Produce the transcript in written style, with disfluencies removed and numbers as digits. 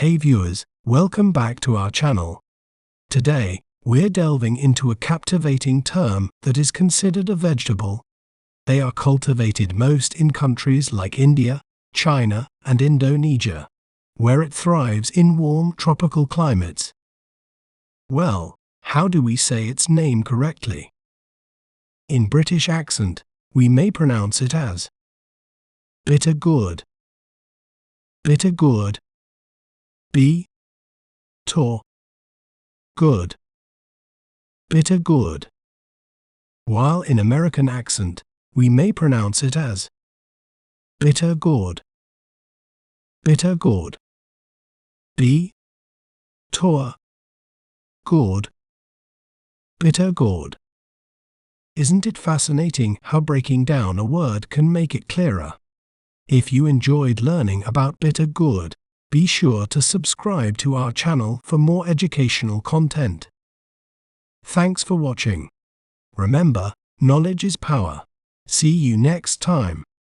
Hey viewers, welcome back to our channel. Today, we're delving into a captivating term that is considered a vegetable. They are cultivated most in countries like India, China, and Indonesia, where it thrives in warm tropical climates. Well, how do we say its name correctly? In British accent, we may pronounce it as bitter gourd. Bitter gourd. Gourd. Bitter gourd. While in American accent, we may pronounce it as bitter gourd. Bitter gourd. Gourd. Bitter gourd. Isn't it fascinating how breaking down a word can make it clearer? If you enjoyed learning about bitter gourd, be sure to subscribe to our channel for more educational content. Thanks for watching. Remember, knowledge is power. See you next time.